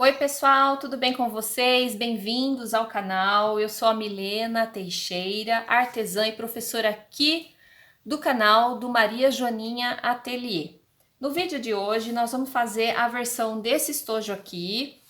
Oi, pessoal, tudo bem com vocês? Bem-vindos ao canal. Eu sou a Milena Teixeira, artesã e professora aqui do canal do Maria Joaninha Atelier. No vídeo de hoje, nós vamos fazer a versão desse estojo aqui,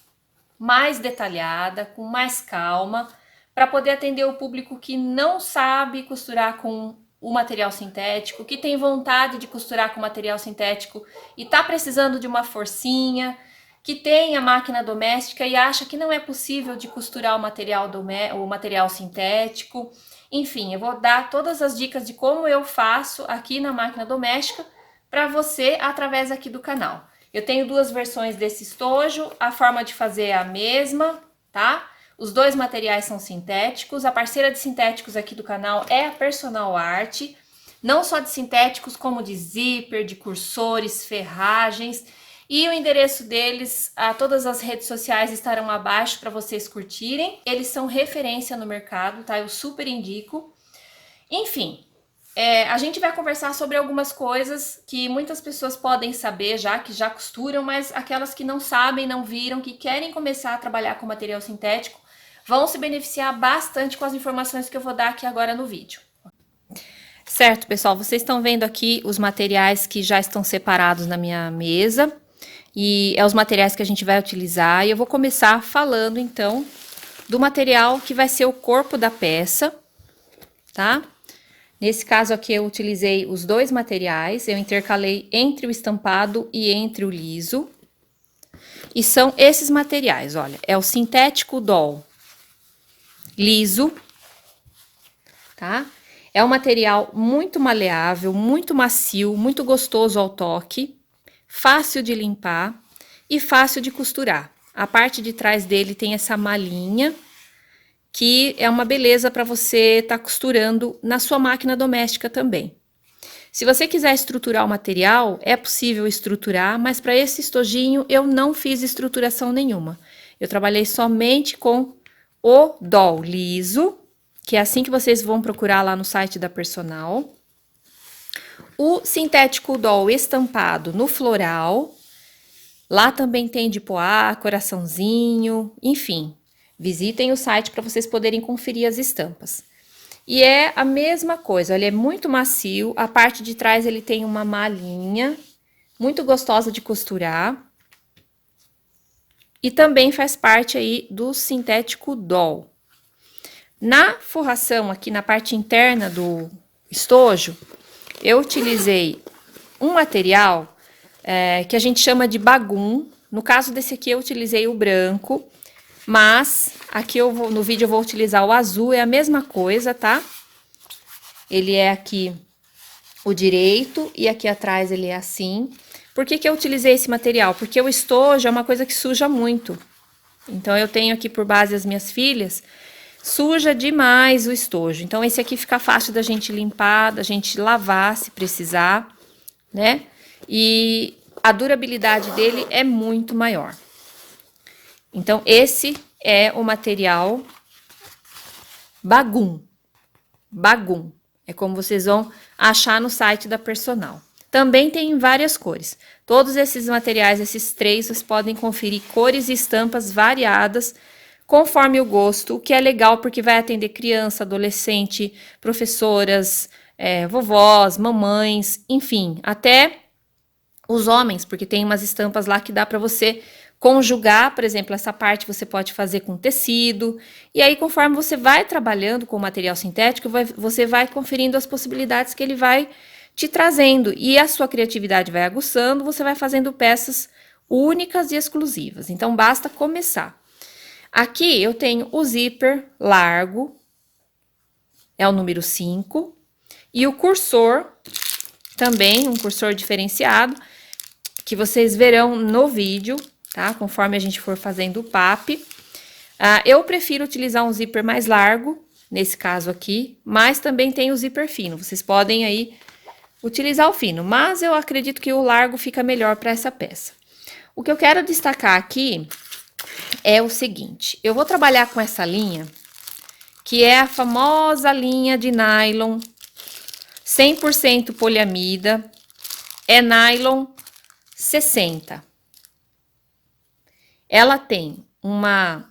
mais detalhada, com mais calma, para poder atender o público que não sabe costurar com o material sintético, que tem vontade de costurar com material sintético e tá precisando de uma forcinha, que tem a máquina doméstica e acha que não é possível de costurar o material sintético. Enfim, eu vou dar todas as dicas de como eu faço aqui na máquina doméstica para você através aqui do canal. Eu tenho duas versões desse estojo, a forma de fazer é a mesma, tá? Os dois materiais são sintéticos, a parceira de sintéticos aqui do canal é a Personal Art, não só de sintéticos, como de zíper, de cursores, ferragens, e o endereço deles, todas as redes sociais estarão abaixo para vocês curtirem. Eles são referência no mercado, tá? Eu super indico. Enfim, a gente vai conversar sobre algumas coisas que muitas pessoas podem saber já, que já costuram, mas aquelas que não sabem, não viram, que querem começar a trabalhar com material sintético, vão se beneficiar bastante com as informações que eu vou dar aqui agora no vídeo. Certo, pessoal, vocês estão vendo aqui os materiais que já estão separados na minha mesa. E é os materiais que a gente vai utilizar. E eu vou começar falando, então, do material que vai ser o corpo da peça, tá? Nesse caso aqui eu utilizei os dois materiais, eu intercalei entre o estampado e entre o liso. E são esses materiais, olha, é o sintético doll liso, tá? É um material muito maleável, muito macio, muito gostoso ao toque, fácil de limpar e fácil de costurar. A parte de trás dele tem essa malinha, que é uma beleza para você estar costurando na sua máquina doméstica também. Se você quiser estruturar o material, é possível estruturar, mas para esse estojinho eu não fiz estruturação nenhuma. Eu trabalhei somente com o doll liso, que é assim que vocês vão procurar lá no site da Personal. O sintético doll estampado no floral. Lá também tem de poá, coraçãozinho, enfim. Visitem o site para vocês poderem conferir as estampas. E é a mesma coisa, ele é muito macio, a parte de trás ele tem uma malinha, muito gostosa de costurar. E também faz parte aí do sintético doll. Na forração, aqui na parte interna do estojo, eu utilizei um material que a gente chama de bagum. No caso desse aqui eu utilizei o branco, mas aqui no vídeo eu vou utilizar o azul, é a mesma coisa, tá? Ele é aqui o direito e aqui atrás ele é assim. Por que eu utilizei esse material? Porque o estojo é uma coisa que suja muito. Então eu tenho aqui por base as minhas filhas, suja demais o estojo. Então esse aqui fica fácil da gente limpar, da gente lavar se precisar, né? E a durabilidade dele é muito maior. Então, esse é o material bagum. Bagum. É como vocês vão achar no site da Personal. Também tem em várias cores. Todos esses materiais, esses três, vocês podem conferir cores e estampas variadas, conforme o gosto, o que é legal porque vai atender criança, adolescente, professoras, vovós, mamães, enfim, até os homens, porque tem umas estampas lá que dá para você conjugar, por exemplo, essa parte você pode fazer com tecido, e aí conforme você vai trabalhando com o material sintético, você vai conferindo as possibilidades que ele vai te trazendo, e a sua criatividade vai aguçando, você vai fazendo peças únicas e exclusivas, então basta começar. Aqui eu tenho o zíper largo, é o número 5, e o cursor, também um cursor diferenciado, que vocês verão no vídeo, tá? Conforme a gente for fazendo o pape. Eu prefiro utilizar um zíper mais largo, nesse caso aqui, mas também tem o zíper fino. Vocês podem aí utilizar o fino, mas eu acredito que o largo fica melhor para essa peça. O que eu quero destacar aqui é o seguinte, eu vou trabalhar com essa linha, que é a famosa linha de nylon 100% poliamida, é nylon 60. ela tem uma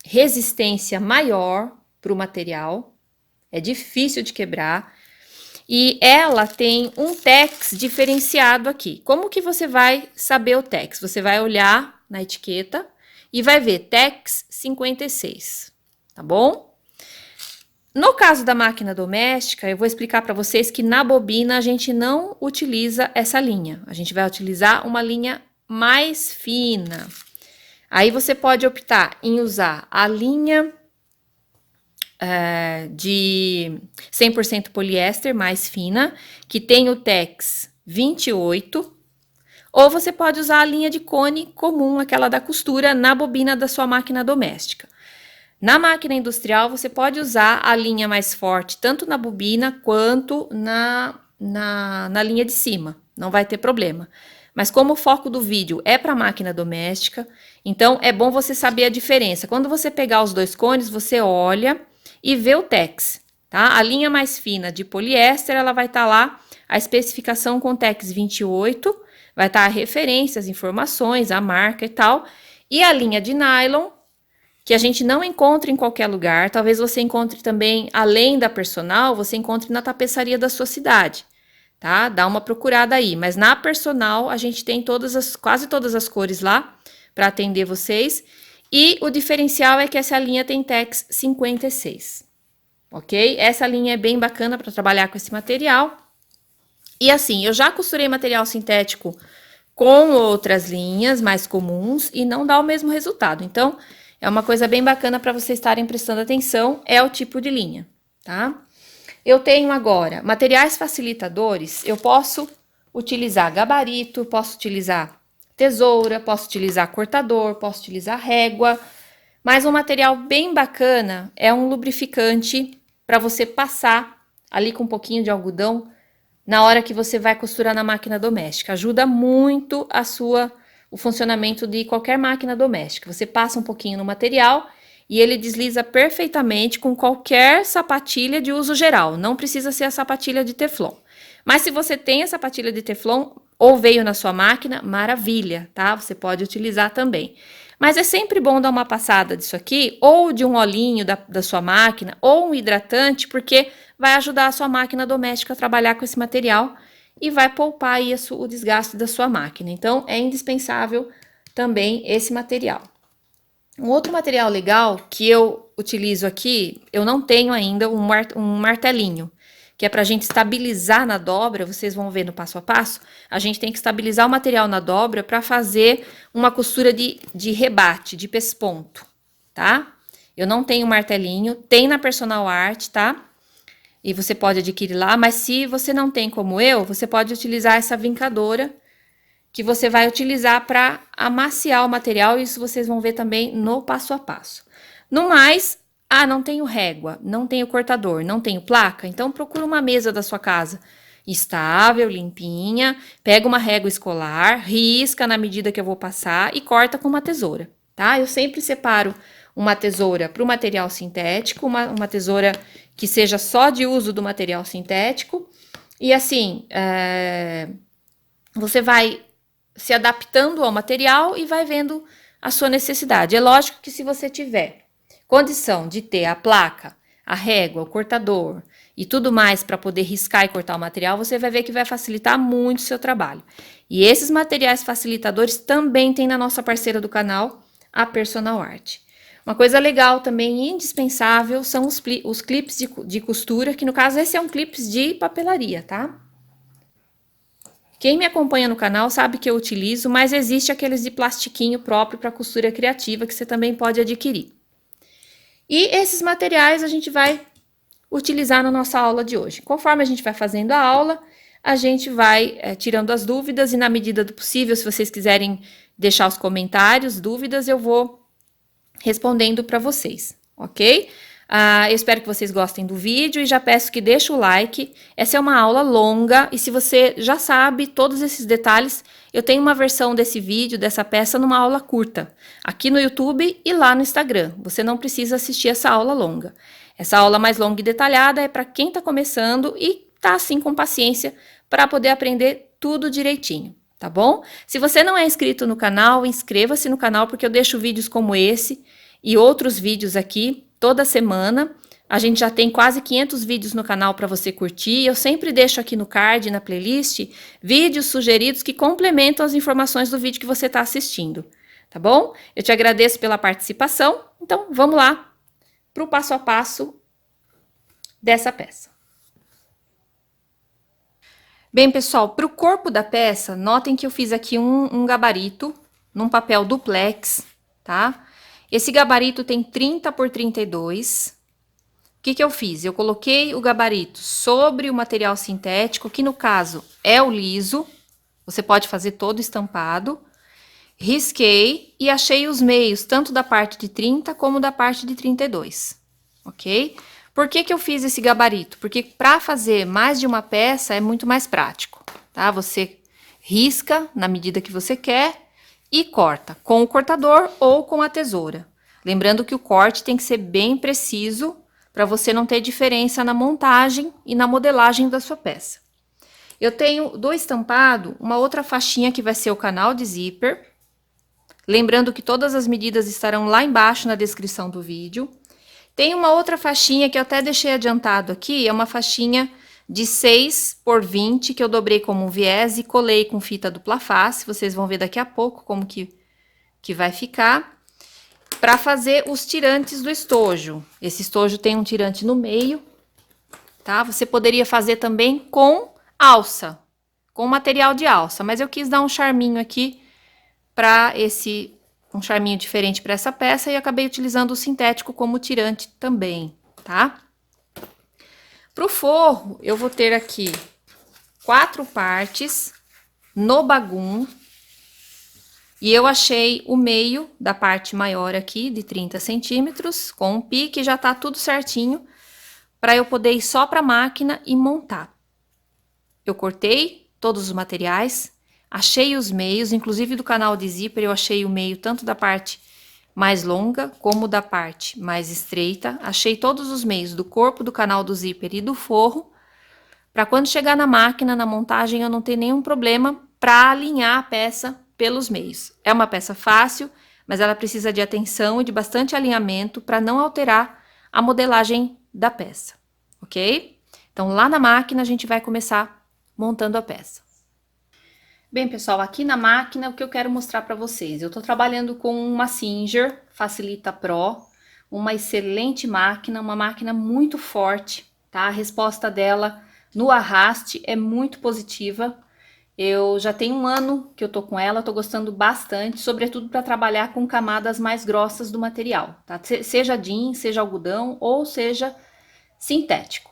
resistência maior para o material, é difícil de quebrar, e ela tem um tex diferenciado aqui. Como que você vai saber o tex? Você vai olhar na etiqueta e vai ver tex 56, tá bom? No caso da máquina doméstica, eu vou explicar para vocês que na bobina a gente não utiliza essa linha. A gente vai utilizar uma linha mais fina. Aí você pode optar em usar a linha de 100% poliéster mais fina, que tem o tex 28, ou você pode usar a linha de cone comum, aquela da costura, na bobina da sua máquina doméstica. Na máquina industrial, você pode usar a linha mais forte, tanto na bobina quanto na linha de cima, não vai ter problema. Mas como o foco do vídeo é para máquina doméstica, então é bom você saber a diferença. Quando você pegar os dois cones, você olha e vê o tex, tá? A linha mais fina de poliéster, ela vai estar lá, a especificação com tex 28, vai estar a referência, as informações, a marca e tal. E a linha de nylon, que a gente não encontra em qualquer lugar, talvez você encontre também, além da Personal, você encontre na tapeçaria da sua cidade, tá? Dá uma procurada aí, mas na Personal a gente tem quase todas as cores lá para atender vocês, e o diferencial é que essa linha tem tex 56, ok? Essa linha é bem bacana para trabalhar com esse material. E assim, eu já costurei material sintético com outras linhas mais comuns e não dá o mesmo resultado, então é uma coisa bem bacana para vocês estarem prestando atenção, é o tipo de linha, tá? Eu tenho agora materiais facilitadores, eu posso utilizar gabarito, posso utilizar tesoura, posso utilizar cortador, posso utilizar régua, mas um material bem bacana é um lubrificante para você passar ali com um pouquinho de algodão na hora que você vai costurar na máquina doméstica. Ajuda muito o funcionamento de qualquer máquina doméstica. Você passa um pouquinho no material e ele desliza perfeitamente com qualquer sapatilha de uso geral. Não precisa ser a sapatilha de teflon. Mas se você tem a sapatilha de teflon ou veio na sua máquina, maravilha, tá? Você pode utilizar também. Mas é sempre bom dar uma passada disso aqui, ou de um olhinho da sua máquina, ou um hidratante, porque vai ajudar a sua máquina doméstica a trabalhar com esse material e vai poupar aí o desgaste da sua máquina. Então, é indispensável também esse material. Um outro material legal que eu utilizo aqui, eu não tenho ainda um martelinho, que é para a gente estabilizar na dobra, vocês vão ver no passo a passo, a gente tem que estabilizar o material na dobra para fazer uma costura de rebate, de pesponto, tá? Eu não tenho martelinho, tem na Personal Art, tá? E você pode adquirir lá, mas se você não tem como eu, você pode utilizar essa vincadora, que você vai utilizar para amaciar o material, e isso vocês vão ver também no passo a passo. No mais, não tenho régua, não tenho cortador, não tenho placa, então procura uma mesa da sua casa estável, limpinha, pega uma régua escolar, risca na medida que eu vou passar e corta com uma tesoura, tá? Eu sempre separo uma tesoura para o material sintético, uma tesoura que seja só de uso do material sintético, e assim, você vai se adaptando ao material e vai vendo a sua necessidade. É lógico que se você tiver condição de ter a placa, a régua, o cortador e tudo mais para poder riscar e cortar o material, você vai ver que vai facilitar muito o seu trabalho. E esses materiais facilitadores também tem na nossa parceira do canal, a Personal Art. Uma coisa legal também, indispensável, são os clipes de costura, que no caso esse é um clips de papelaria, tá? Quem me acompanha no canal sabe que eu utilizo, mas existe aqueles de plastiquinho próprio para costura criativa que você também pode adquirir. E esses materiais a gente vai utilizar na nossa aula de hoje. Conforme a gente vai fazendo a aula, a gente vai tirando as dúvidas e na medida do possível, se vocês quiserem deixar os comentários, dúvidas, eu vou respondendo para vocês, ok? Eu espero que vocês gostem do vídeo e já peço que deixe o like. Essa é uma aula longa e se você já sabe todos esses detalhes, eu tenho uma versão desse vídeo, dessa peça, numa aula curta, aqui no YouTube e lá no Instagram. Você não precisa assistir essa aula longa. Essa aula mais longa e detalhada é para quem está começando e tá assim com paciência para poder aprender tudo direitinho, tá bom? Se você não é inscrito no canal, inscreva-se no canal, porque eu deixo vídeos como esse e outros vídeos aqui toda semana. A gente já tem quase 500 vídeos no canal para você curtir. Eu sempre deixo aqui no card, na playlist, vídeos sugeridos que complementam as informações do vídeo que você está assistindo, tá bom? Eu te agradeço pela participação. Então, vamos lá para o passo a passo dessa peça. Bem, pessoal, para o corpo da peça, notem que eu fiz aqui um gabarito num papel duplex, tá? Esse gabarito tem 30 por 32. O que eu fiz? Eu coloquei o gabarito sobre o material sintético, que no caso é o liso. Você pode fazer todo estampado. Risquei e achei os meios, tanto da parte de 30 como da parte de 32, ok? Por que eu fiz esse gabarito? Porque para fazer mais de uma peça é muito mais prático, tá? Você risca na medida que você quer e corta com o cortador ou com a tesoura. Lembrando que o corte tem que ser bem preciso para você não ter diferença na montagem e na modelagem da sua peça. Eu tenho do estampado uma outra faixinha que vai ser o canal de zíper. Lembrando que todas as medidas estarão lá embaixo na descrição do vídeo. Tem uma outra faixinha que eu até deixei adiantado aqui, é uma faixinha de 6 por 20, que eu dobrei como um viés e colei com fita dupla face. Vocês vão ver daqui a pouco como que vai ficar. Para fazer os tirantes do estojo. Esse estojo tem um tirante no meio, tá? Você poderia fazer também com alça, com material de alça, mas eu quis dar um charminho aqui para um charminho diferente para essa peça e acabei utilizando o sintético como tirante também, tá? Para o forro, eu vou ter aqui 4 partes no bagum e eu achei o meio da parte maior aqui de 30 centímetros com um pique, já tá tudo certinho para eu poder ir só para a máquina e montar. Eu cortei todos os materiais. Achei os meios, inclusive do canal de zíper, eu achei o meio tanto da parte mais longa como da parte mais estreita. Achei todos os meios do corpo, do canal do zíper e do forro, para quando chegar na máquina, na montagem, eu não ter nenhum problema para alinhar a peça pelos meios. É uma peça fácil, mas ela precisa de atenção e de bastante alinhamento para não alterar a modelagem da peça, ok? Então, lá na máquina, a gente vai começar montando a peça. Bem, pessoal, aqui na máquina, o que eu quero mostrar para vocês? Eu tô trabalhando com uma Singer Facilita Pro, uma excelente máquina, uma máquina muito forte, tá? A resposta dela no arraste é muito positiva. Eu já tenho 1 ano que eu tô com ela, tô gostando bastante, sobretudo para trabalhar com camadas mais grossas do material, tá? Seja jeans, seja algodão ou seja sintético.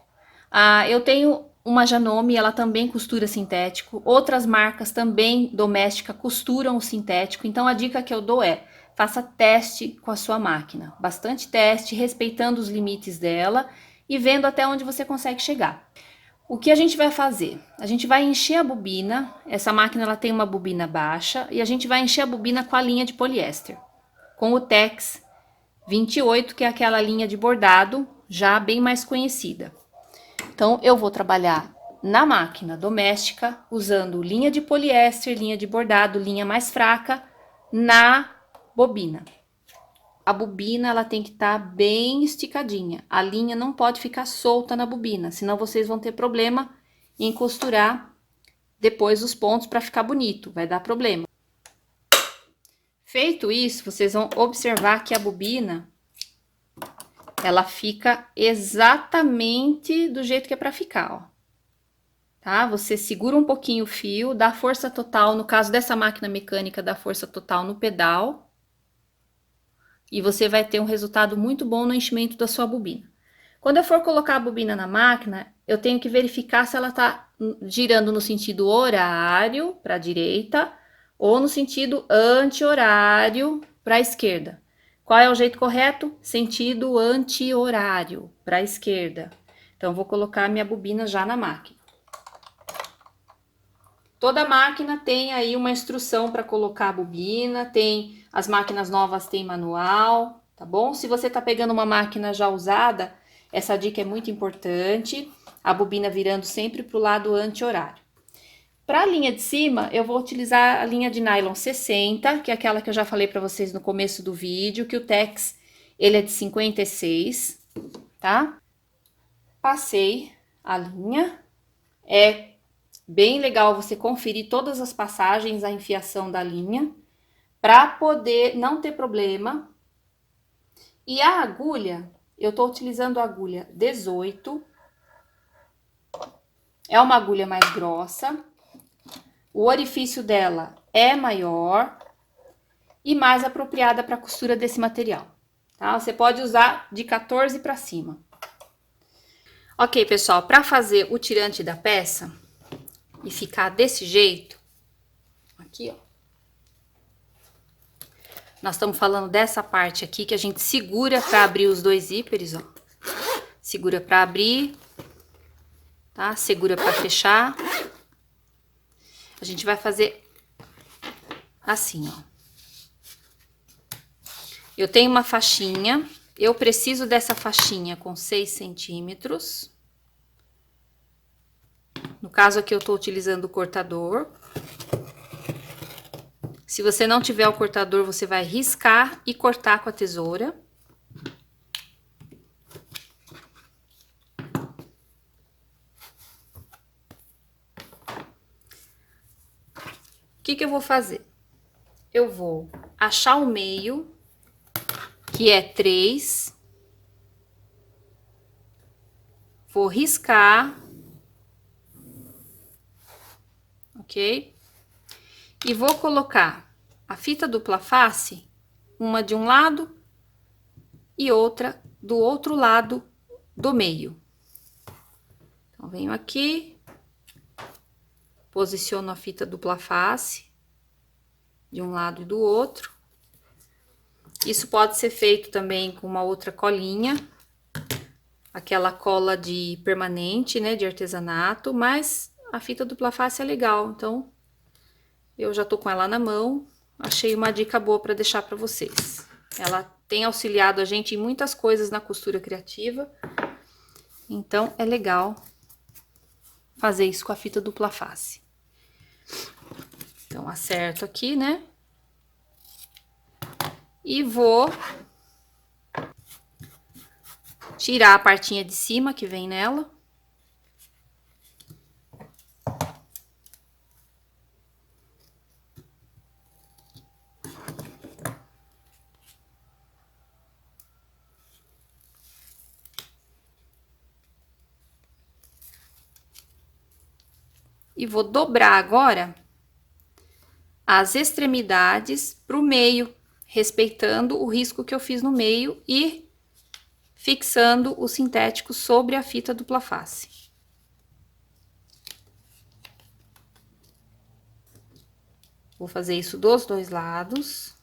Eu tenho uma Janome, ela também costura sintético. Outras marcas também doméstica costuram o sintético. Então a dica que eu dou é: faça teste com a sua máquina. Bastante teste, respeitando os limites dela e vendo até onde você consegue chegar. O que a gente vai fazer? A gente vai encher a bobina. Essa máquina ela tem uma bobina baixa e a gente vai encher a bobina com a linha de poliéster, com o Tex 28, que é aquela linha de bordado já bem mais conhecida. Então, eu vou trabalhar na máquina doméstica, usando linha de poliéster, linha de bordado, linha mais fraca, na bobina. A bobina, ela tem que estar bem esticadinha. A linha não pode ficar solta na bobina, senão vocês vão ter problema em costurar depois os pontos para ficar bonito, vai dar problema. Feito isso, vocês vão observar que a bobina ela fica exatamente do jeito que é para ficar, ó. Tá? Você segura um pouquinho o fio, dá força total, no caso dessa máquina mecânica, dá força total no pedal. E você vai ter um resultado muito bom no enchimento da sua bobina. Quando eu for colocar a bobina na máquina, eu tenho que verificar se ela tá girando no sentido horário, para a direita, ou no sentido anti-horário, para a esquerda. Qual é o jeito correto? Sentido anti-horário, para a esquerda. Então, vou colocar minha bobina já na máquina. Toda máquina tem aí uma instrução para colocar a bobina, as máquinas novas têm manual, tá bom? Se você tá pegando uma máquina já usada, essa dica é muito importante, a bobina virando sempre para o lado anti-horário. Para a linha de cima, eu vou utilizar a linha de nylon 60, que é aquela que eu já falei para vocês no começo do vídeo, que o tex, ele é de 56, tá? Passei a linha, é bem legal você conferir todas as passagens, a enfiação da linha, para poder não ter problema. E a agulha, eu tô utilizando a agulha 18, é uma agulha mais grossa, o orifício dela é maior e mais apropriada para a costura desse material, tá? Você pode usar de 14 para cima. Ok, pessoal, para fazer o tirante da peça e ficar desse jeito, aqui, ó. Nós estamos falando dessa parte aqui que a gente segura para abrir os dois zíperes, ó. Segura para abrir, tá? Segura para fechar. A gente vai fazer assim, ó. Eu tenho uma faixinha, eu preciso dessa faixinha com 6 centímetros. No caso aqui eu tô utilizando o cortador. Se você não tiver o cortador, você vai riscar e cortar com a tesoura. O que que eu vou fazer? Eu vou achar o meio, que é 3. Vou riscar. Ok? E vou colocar a fita dupla face, uma de um lado e outra do outro lado do meio. Então, venho aqui, posiciono a fita dupla face de um lado e do outro. Isso pode ser feito também com uma outra colinha, aquela cola de permanente, né, de artesanato, mas a fita dupla face é legal, então eu já tô com ela na mão, achei uma dica boa para deixar para vocês. Ela tem auxiliado a gente em muitas coisas na costura criativa, então é legal fazer isso com a fita dupla face. Então, acerto aqui, né? E vou tirar a partinha de cima que vem nela. E vou dobrar agora as extremidades pro meio, respeitando o risco que eu fiz no meio e fixando o sintético sobre a fita dupla face. Vou fazer isso dos dois lados.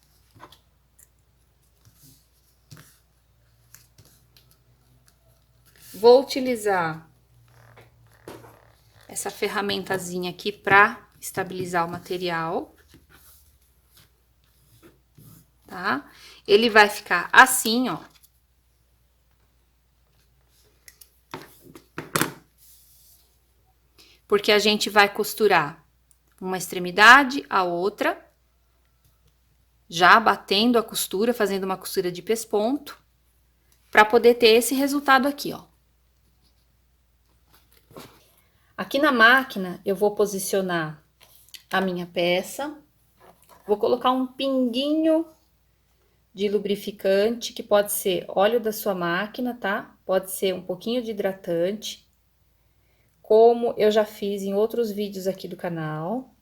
Vou utilizar essa ferramentazinha aqui para estabilizar o material. Tá? Ele vai ficar assim, ó. Porque a gente vai costurar uma extremidade a outra, já batendo a costura, fazendo uma costura de pesponto, para poder ter esse resultado aqui, ó. Aqui na máquina, eu vou posicionar a minha peça, vou colocar um pinguinho de lubrificante, que pode ser óleo da sua máquina, tá? Pode ser um pouquinho de hidratante, como eu já fiz em outros vídeos aqui do canal.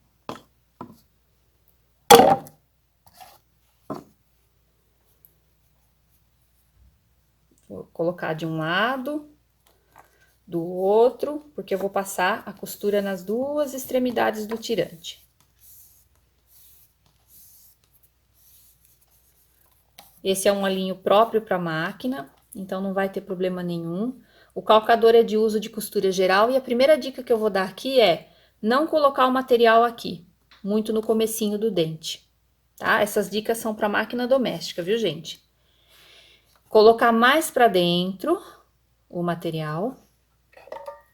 Vou colocar de um lado, do outro, porque eu vou passar a costura nas duas extremidades do tirante. Esse é um alinho próprio para máquina, então não vai ter problema nenhum. O calcador é de uso de costura geral e a primeira dica que eu vou dar aqui é não colocar o material aqui, muito no comecinho do dente, tá? Essas dicas são para máquina doméstica, viu, gente? Colocar mais para dentro o material,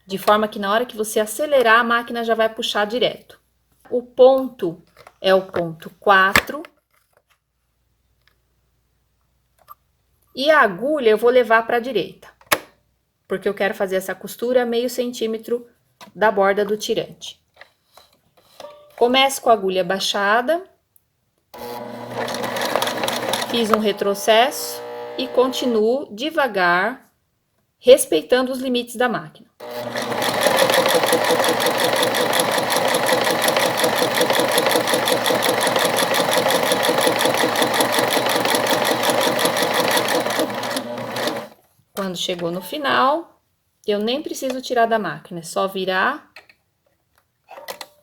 de forma que na hora que você acelerar, a máquina já vai puxar direto. o ponto é o ponto 4. E a agulha eu vou levar para a direita, porque eu quero fazer essa costura a meio centímetro da borda do tirante. Começo com a agulha baixada, fiz um retrocesso e continuo devagar, respeitando os limites da máquina. Quando chegou no final, eu nem preciso tirar da máquina, é só virar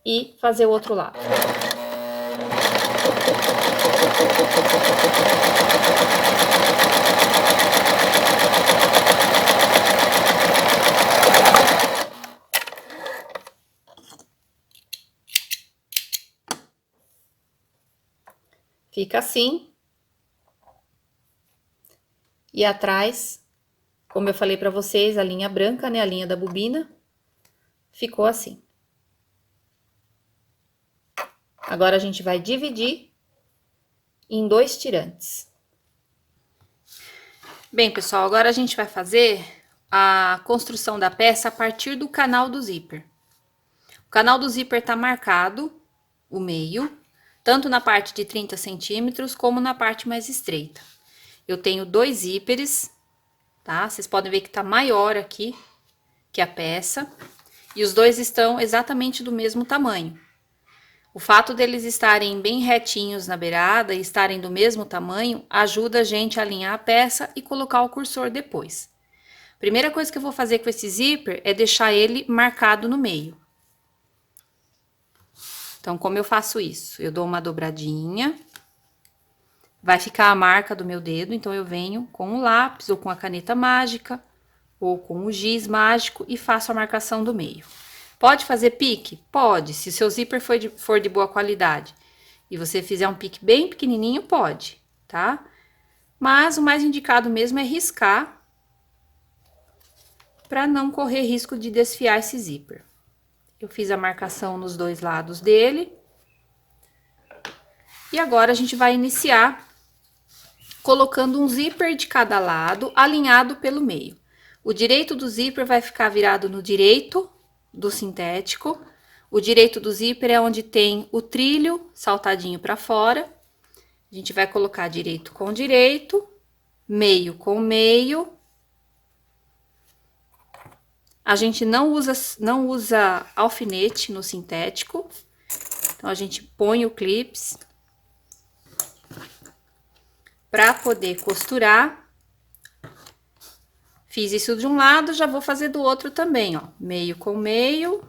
e fazer o outro lado. Fica assim. E atrás, como eu falei para vocês, a linha branca, né, a linha da bobina, ficou assim. Agora a gente vai dividir em 2 tirantes. Bem, pessoal, agora a gente vai fazer a construção da peça a partir do canal do zíper. O canal do zíper tá marcado, o meio, tanto na parte de 30 centímetros como na parte mais estreita. Eu tenho 2 zíperes, tá? Vocês podem ver que tá maior aqui que a peça. E os dois estão exatamente do mesmo tamanho. O fato deles estarem bem retinhos na beirada e estarem do mesmo tamanho, ajuda a gente a alinhar a peça e colocar o cursor depois. Primeira coisa que eu vou fazer com esse zíper é deixar ele marcado no meio. Então, como eu faço isso? Eu dou uma dobradinha, vai ficar a marca do meu dedo, então eu venho com o lápis ou com a caneta mágica ou com o giz mágico e faço a marcação do meio. Pode fazer pique? Pode, se o seu zíper for de boa qualidade e você fizer um pique bem pequenininho, pode, tá? Mas o mais indicado mesmo é riscar para não correr risco de desfiar esse zíper. Eu fiz a marcação nos 2 lados dele. E agora a gente vai iniciar colocando um zíper de cada lado, alinhado pelo meio. O direito do zíper vai ficar virado no direito do sintético. O direito do zíper é onde tem o trilho saltadinho para fora. A gente vai colocar direito com direito, meio com meio. A gente não usa alfinete no sintético. Então, a gente põe o clips para poder costurar. Fiz isso de um lado, já vou fazer do outro também, ó. Meio com meio.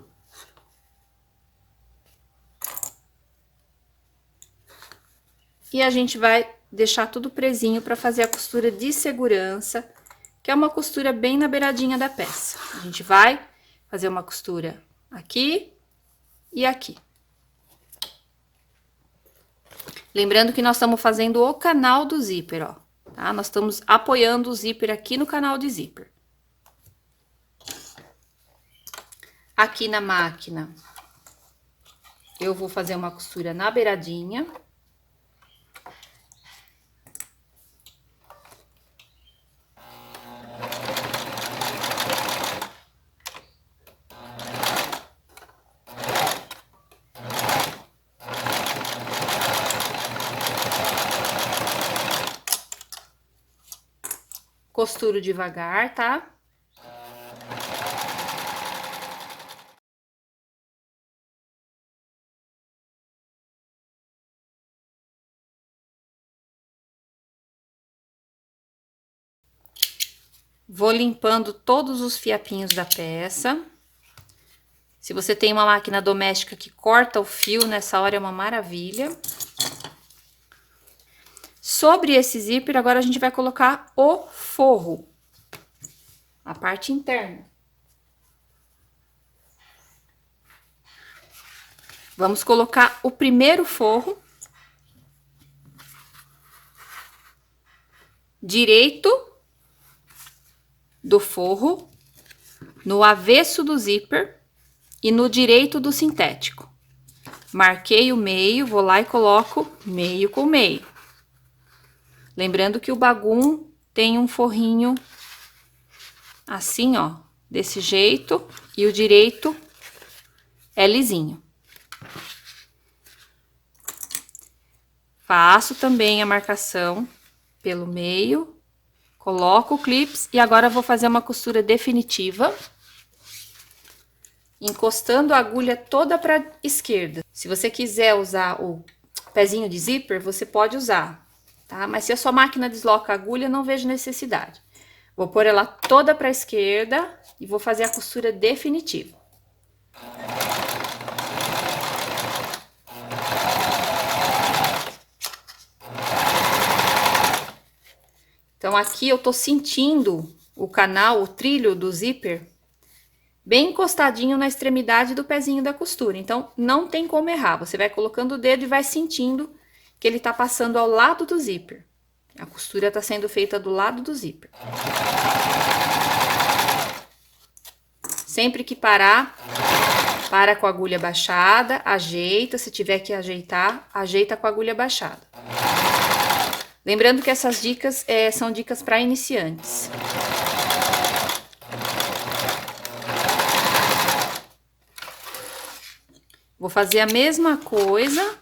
E a gente vai deixar tudo presinho para fazer a costura de segurança, que é uma costura bem na beiradinha da peça. A gente vai fazer uma costura aqui e aqui. Lembrando que nós estamos fazendo o canal do zíper, ó, tá? Nós estamos apoiando o zíper aqui no canal de zíper. Aqui na máquina, eu vou fazer uma costura na beiradinha. Costuro devagar, tá? Vou limpando todos os fiapinhos da peça. Se você tem uma máquina doméstica que corta o fio, nessa hora é uma maravilha. Sobre esse zíper, agora a gente vai colocar o forro, a parte interna. Vamos colocar o primeiro forro direito do forro, no avesso do zíper e no direito do sintético. Marquei o meio, vou lá e coloco meio com meio. Lembrando que o bagum tem um forrinho assim, ó, desse jeito, e o direito é lisinho. Faço também a marcação pelo meio, coloco o clips e agora vou fazer uma costura definitiva, encostando a agulha toda para a esquerda. Se você quiser usar o pezinho de zíper, você pode usar, tá? Mas se a sua máquina desloca a agulha, não vejo necessidade. Vou pôr ela toda para a esquerda e vou fazer a costura definitiva. Então, aqui eu tô sentindo o canal, o trilho do zíper, bem encostadinho na extremidade do pezinho da costura. Então, não tem como errar. Você vai colocando o dedo e vai sentindo que ele tá passando ao lado do zíper. A costura tá sendo feita do lado do zíper. Sempre que parar, para com a agulha baixada, ajeita. Se tiver que ajeitar, ajeita com a agulha baixada. Lembrando que essas dicas são dicas para iniciantes. Vou fazer a mesma coisa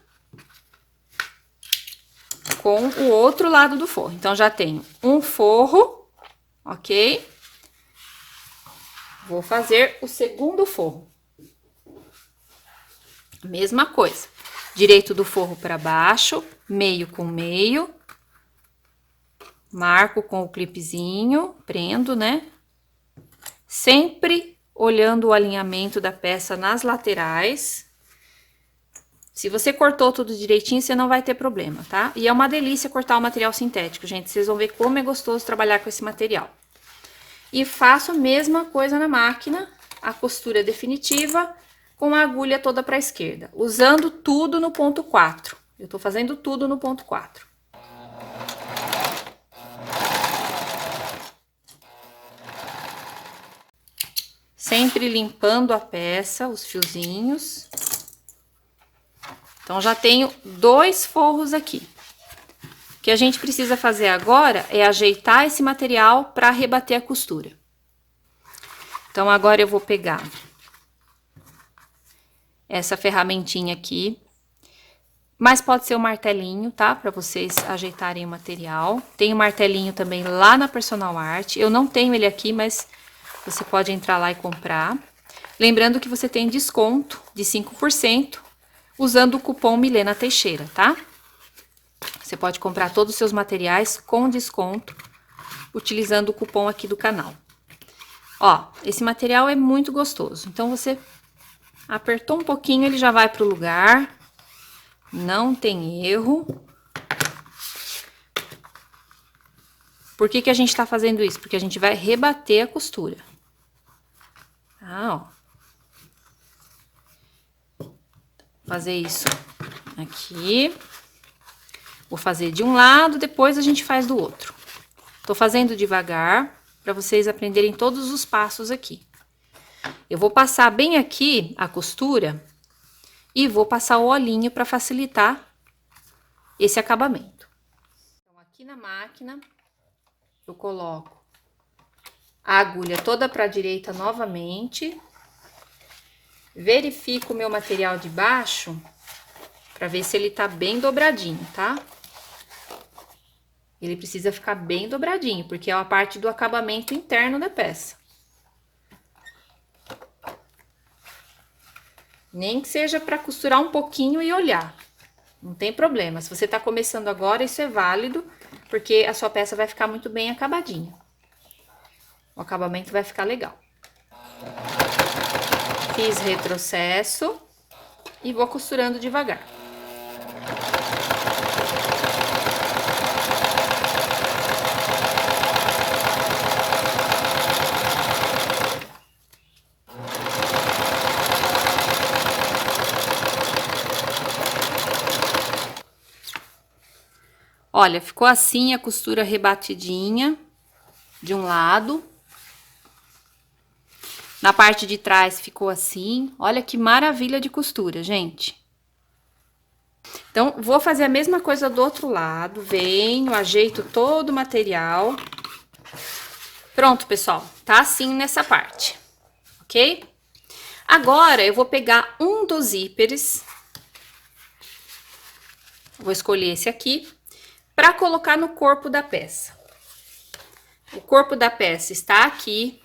com o outro lado do forro. Então, já tenho um forro, ok? Vou fazer o segundo forro. Mesma coisa. Direito do forro para baixo, meio com meio. Marco com o clipezinho, prendo, né? Sempre olhando o alinhamento da peça nas laterais. Se você cortou tudo direitinho, você não vai ter problema, tá? E é uma delícia cortar o material sintético, gente. Vocês vão ver como é gostoso trabalhar com esse material. E faço a mesma coisa na máquina, a costura definitiva, com a agulha toda para a esquerda, usando tudo no ponto 4. Eu tô fazendo tudo no ponto 4. Sempre limpando a peça, os fiozinhos. Então, já tenho 2 forros aqui. O que a gente precisa fazer agora é ajeitar esse material para rebater a costura. Então, agora eu vou pegar essa ferramentinha aqui. Mas pode ser um martelinho, tá? Para vocês ajeitarem o material. Tem um martelinho também lá na Personal Art. Eu não tenho ele aqui, mas você pode entrar lá e comprar. Lembrando que você tem desconto de 5% usando o cupom Milena Teixeira, tá? Você pode comprar todos os seus materiais com desconto utilizando o cupom aqui do canal. Ó, esse material é muito gostoso. Então, você apertou um pouquinho, ele já vai pro lugar. Não tem erro. Por que que a gente tá fazendo isso? Porque a gente vai rebater a costura. Tá, ó. Fazer isso aqui. Vou fazer de um lado, depois a gente faz do outro. Tô fazendo devagar, para vocês aprenderem todos os passos aqui. Eu vou passar bem aqui a costura e vou passar o olhinho para facilitar esse acabamento. Então, aqui na máquina, eu coloco a agulha toda para a direita novamente. Verifico o meu material de baixo para ver se ele tá bem dobradinho, tá? Ele precisa ficar bem dobradinho, porque é a parte do acabamento interno da peça. Nem que seja para costurar um pouquinho e olhar. Não tem problema. Se você tá começando agora, isso é válido, porque a sua peça vai ficar muito bem acabadinha. O acabamento vai ficar legal. Fiz retrocesso e vou costurando devagar. Olha, ficou assim a costura rebatidinha de um lado. Na parte de trás ficou assim. Olha que maravilha de costura, gente. Então, vou fazer a mesma coisa do outro lado. Venho, ajeito todo o material. Pronto, pessoal. Tá assim nessa parte, ok? Agora, eu vou pegar um dos zíperes. Vou escolher esse aqui, para colocar no corpo da peça. O corpo da peça está aqui.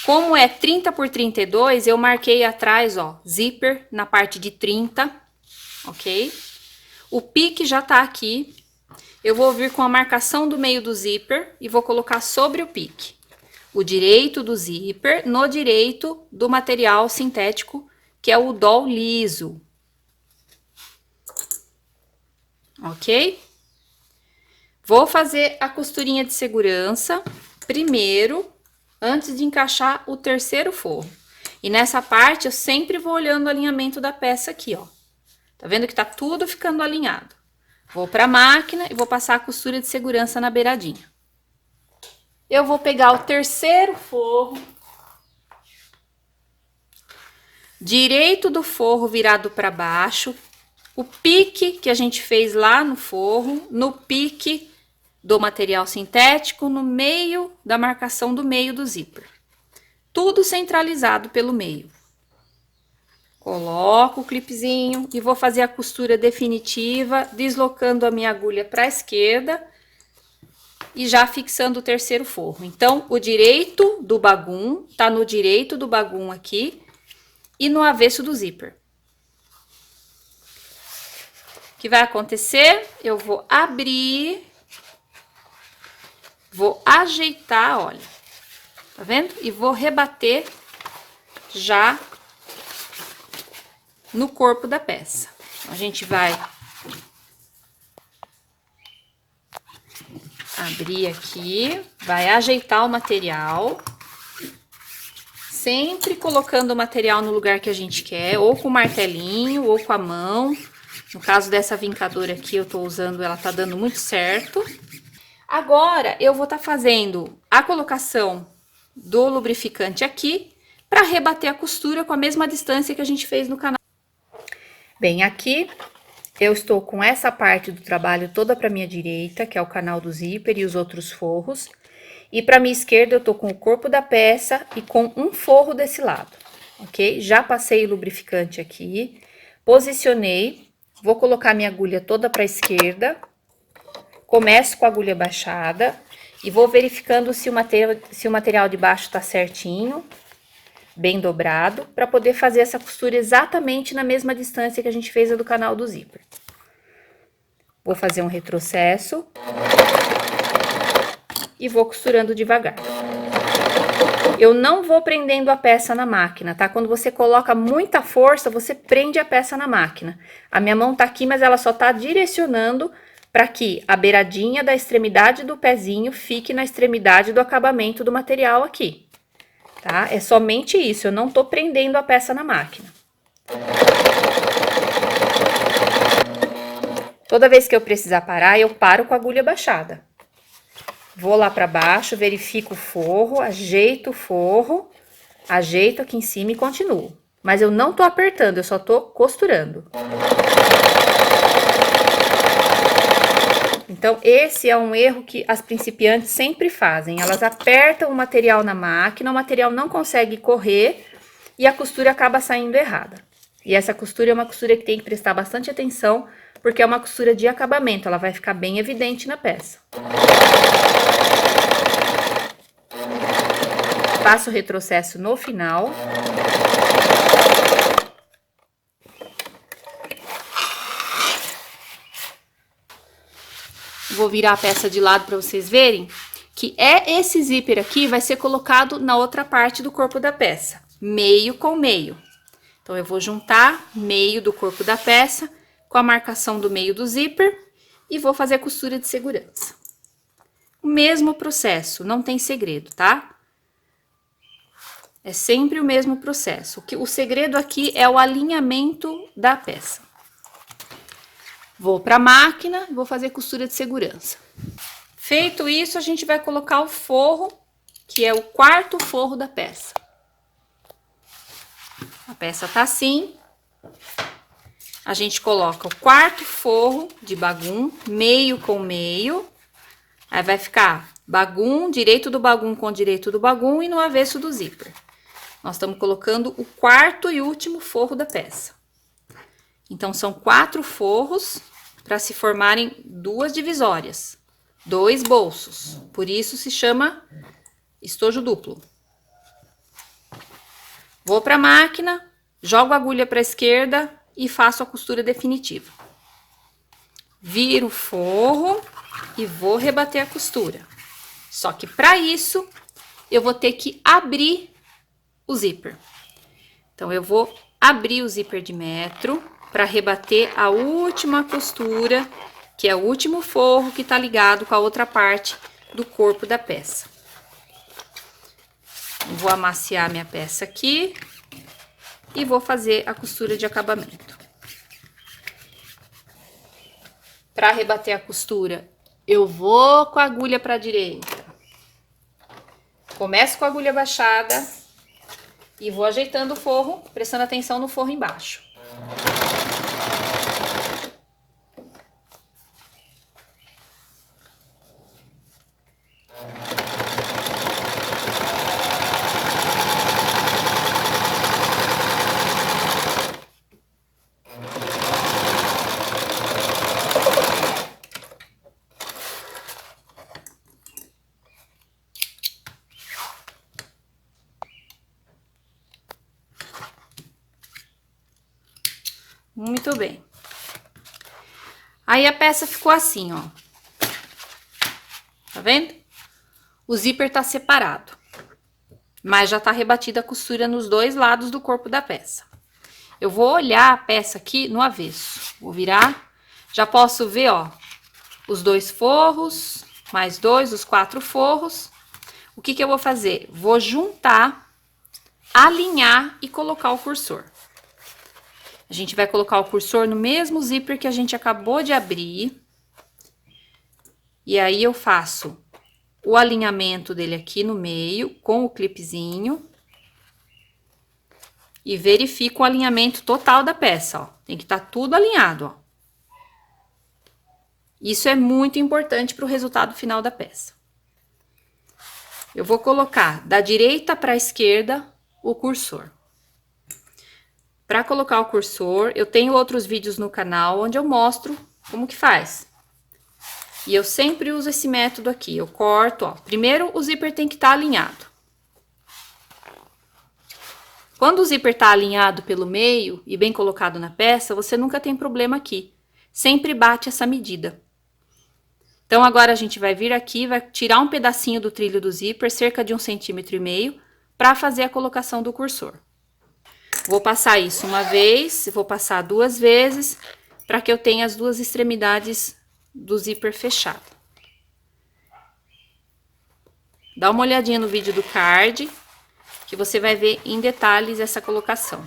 Como é 30 por 32, eu marquei atrás, ó, zíper na parte de 30, ok? O pique já tá aqui. Eu vou vir com a marcação do meio do zíper e vou colocar sobre o pique. O direito do zíper no direito do material sintético, que é o doll liso. Ok? Vou fazer a costurinha de segurança primeiro, antes de encaixar o terceiro forro. E nessa parte eu sempre vou olhando o alinhamento da peça aqui, ó. Tá vendo que tá tudo ficando alinhado? Vou pra máquina e vou passar a costura de segurança na beiradinha. Eu vou pegar o terceiro forro. Direito do forro virado para baixo. O pique que a gente fez lá no forro, no pique do material sintético, no meio da marcação do meio do zíper. Tudo centralizado pelo meio. Coloco o clipezinho e vou fazer a costura definitiva, deslocando a minha agulha para a esquerda e já fixando o terceiro forro. Então, o direito do bagum tá no direito do bagum aqui e no avesso do zíper. O que vai acontecer? Eu vou abrir, vou ajeitar, olha, tá vendo? E vou rebater já no corpo da peça. A gente vai abrir aqui, vai ajeitar o material, sempre colocando o material no lugar que a gente quer, ou com o martelinho, ou com a mão. No caso dessa vincadora aqui, eu tô usando, ela tá dando muito certo. Agora, eu vou estar fazendo a colocação do lubrificante aqui, para rebater a costura com a mesma distância que a gente fez no canal. Bem, aqui eu estou com essa parte do trabalho toda para minha direita, que é o canal do zíper e os outros forros. E para minha esquerda eu tô com o corpo da peça e com um forro desse lado, ok? Já passei o lubrificante aqui, posicionei, vou colocar minha agulha toda para a esquerda, começo com a agulha baixada e vou verificando se o material de baixo tá certinho, bem dobrado, para poder fazer essa costura exatamente na mesma distância que a gente fez a do canal do zíper. Vou fazer um retrocesso e vou costurando devagar. Eu não vou prendendo a peça na máquina, tá? Quando você coloca muita força, você prende a peça na máquina. A minha mão tá aqui, mas ela só tá direcionando para que a beiradinha da extremidade do pezinho fique na extremidade do acabamento do material aqui, tá? É somente isso, eu não tô prendendo a peça na máquina. Toda vez que eu precisar parar, eu paro com a agulha baixada. Vou lá para baixo, verifico o forro, ajeito aqui em cima e continuo. Mas eu não tô apertando, eu só tô costurando. Então, esse é um erro que as principiantes sempre fazem. Elas apertam o material na máquina, o material não consegue correr e a costura acaba saindo errada. E essa costura é uma costura que tem que prestar bastante atenção, porque é uma costura de acabamento, ela vai ficar bem evidente na peça. Faço o retrocesso no final. Vou virar a peça de lado para vocês verem que esse zíper aqui vai ser colocado na outra parte do corpo da peça, meio com meio. Então, eu vou juntar meio do corpo da peça com a marcação do meio do zíper e vou fazer a costura de segurança. O mesmo processo, não tem segredo, tá? É sempre o mesmo processo. O segredo aqui é o alinhamento da peça. Vou para a máquina e vou fazer costura de segurança. Feito isso, a gente vai colocar o forro, que é o quarto forro da peça. A peça tá assim. a gente coloca o quarto forro de bagum, meio com meio. Aí vai ficar bagum, direito do bagum com direito do bagum e no avesso do zíper. Nós estamos colocando o quarto e último forro da peça. Então, são 4 forros para se formarem 2 divisórias, 2 bolsos. Por isso se chama estojo duplo. Vou para a máquina, jogo a agulha para a esquerda e faço a costura definitiva. Viro o forro e vou rebater a costura. Só que para isso, eu vou ter que abrir o zíper. Então, eu vou abrir o zíper de metro para rebater a última costura, que é o último forro que tá ligado com a outra parte do corpo da peça. Vou amaciar minha peça aqui e vou fazer a costura de acabamento. Para rebater a costura, eu vou com a agulha para a direita. Começo com a agulha baixada e vou ajeitando o forro, prestando atenção no forro embaixo. Muito bem. Aí a peça ficou assim, ó. Tá vendo? O zíper tá separado, mas já tá rebatida a costura nos 2 lados do corpo da peça. Eu vou olhar a peça aqui no avesso. Vou virar. Já posso ver, ó, os 2 forros, mais 2, os 4 forros. O que que eu vou fazer? Vou juntar, alinhar e colocar o cursor. A gente vai colocar o cursor no mesmo zíper que a gente acabou de abrir. E aí, eu faço o alinhamento dele aqui no meio, com o clipezinho. E verifico o alinhamento total da peça, ó. Tem que estar tudo alinhado, ó. Isso é muito importante para o resultado final da peça. Eu vou colocar da direita para a esquerda o cursor. Para colocar o cursor, eu tenho outros vídeos no canal onde eu mostro como que faz. E eu sempre uso esse método aqui. Eu corto, ó. Primeiro, o zíper tem que estar alinhado. Quando o zíper tá alinhado pelo meio e bem colocado na peça, você nunca tem problema aqui. Sempre bate essa medida. Então, agora a gente vai vir aqui, vai tirar um pedacinho do trilho do zíper, cerca de 1,5 cm, para fazer a colocação do cursor. Vou passar isso uma vez, vou passar 2 vezes, para que eu tenha as 2 extremidades do zíper fechado. Dá uma olhadinha no vídeo do card, que você vai ver em detalhes essa colocação.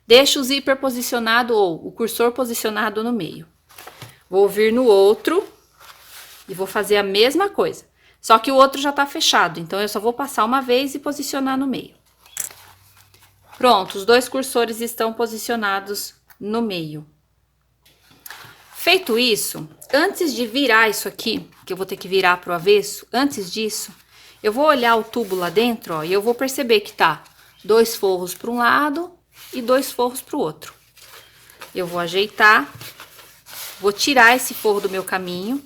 Deixa o zíper posicionado ou o cursor posicionado no meio. Vou vir no outro e vou fazer a mesma coisa. Só que o outro já tá fechado, então eu só vou passar uma vez e posicionar no meio. Pronto, os 2 cursores estão posicionados no meio. Feito isso, antes de virar isso aqui, que eu vou ter que virar pro avesso, antes disso, eu vou olhar o tubo lá dentro, ó, e eu vou perceber que tá 2 forros para um lado e 2 forros para o outro. Eu vou ajeitar, vou tirar esse forro do meu caminho